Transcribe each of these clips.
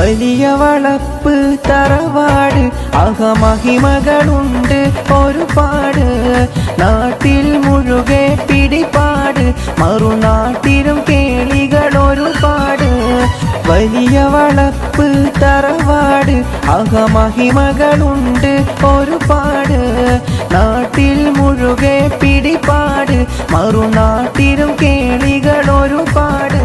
വലിയ വളപ്പ് തറവാട് അഹമഹിമകളുണ്ട് ഒരുപാട്. നാട്ടിൽ മുഴുകെ പിടിപാട് മറുനാട്ടിലും കേളികൾ ഒരുപാട്. വലിയ വളപ്പ് തറവാട് അഹമഹിമകളുണ്ട് ഒരുപാട്. നാട്ടിൽ മുഴുകെ പിടിപാട് മറുനാട്ടിലും കേളികൾ ഒരുപാട്.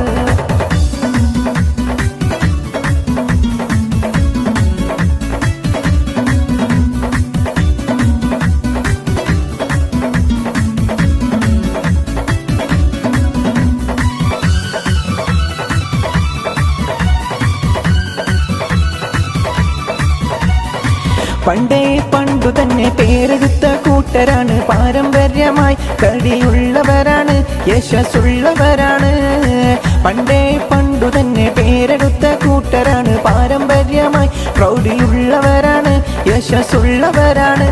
പണ്ടേ പണ്ടു തന്നെ പേരെടുത്ത കൂട്ടരാണ്, പാരമ്പര്യമായി കടിയുള്ളവരാണ്, യശസ്സുള്ളവരാണ്. പണ്ടേ പണ്ടു തന്നെ പേരെടുത്ത കൂട്ടരാണ്, പാരമ്പര്യമായി പ്രൗഢിയുള്ളവരാണ്, യശസ്സുള്ളവരാണ്.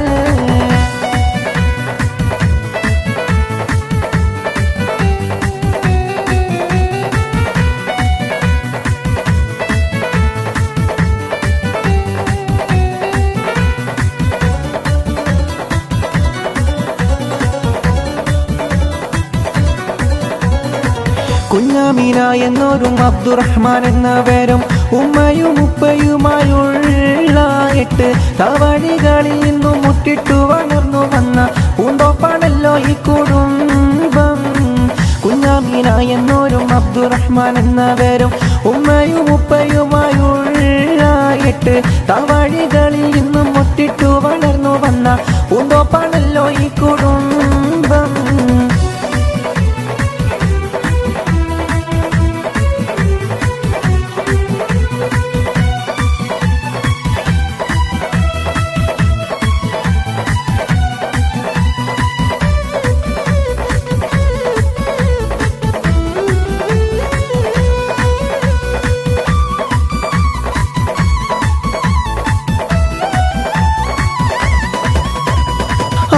കുഞ്ഞാമീന എന്നൊരും അബ്ദുറഹ്മാൻ എന്നവരും ഉമ്മയും ഉപ്പയുമായുള്ള 8 തവണികളിൽ നിന്നും മുട്ടിട്ടു വളർന്നു വന്ന പൂന്തോപ്പാണല്ലോ ഈ കുടുംബം. കുഞ്ഞാമീന എന്നൊരും അബ്ദുറഹ്മാൻ എന്നവരും ഉമ്മയും ഉപ്പയുമായുള്ള 8 തവണികളിൽ നിന്നും മുട്ടിട്ടു വളർന്നു വന്ന പൂന്തോപ്പാണല്ലോ ഈ കുടുംബം.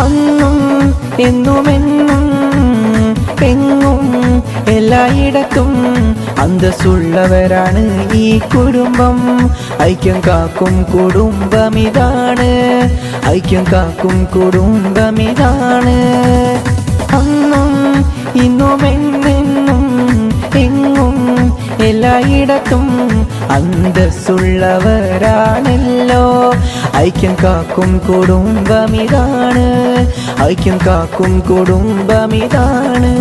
അന്നും എന്നുമെന്നും എങ്ങും എല്ലായിടത്തും അന്തസ്സുള്ളവരാണ് ഈ കുടുംബം. ഐക്യം കാക്കും കുടുംബമിതാണ്, ഐക്യം കാക്കും കുടുംബമിതാണ്. അന്നും ഇന്നുമെന്നെന്നും എങ്ങും എല്ലായിടത്തും അന്തസ്സുള്ളവരാണല്ലോ. ഐക്യം കാക്കും കുടുംബമിതാണ്, ഐക്യം കാക്കും കുടുംബമിതാണ്.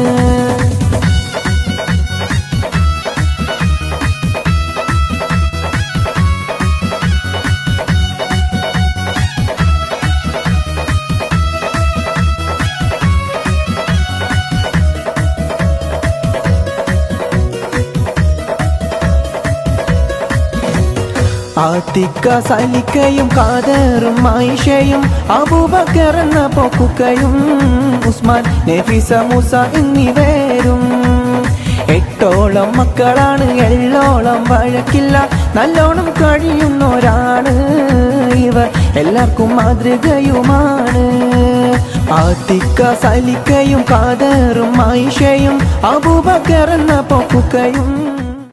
ആത്തിക്ക സലിക്കയും ഖാദറും ആയിഷയും അബൂബക്കർ എന്ന പൊക്കുക്കയും ഉസ്മാൻ നഫീസ മൂസ എന്നിവരും 8ഓളം മക്കളാണ്, 7ഓളം വഴക്കില്ല, നല്ലോണം കഴിയുന്നവരാണ് ഇവർ, എല്ലാവർക്കും മാതൃകയുമാണ്. ആത്തിക്ക സലിക്കയും ഖാദറും ആയിഷയും അബൂബക്കർ എന്ന പൊക്കുക്കയും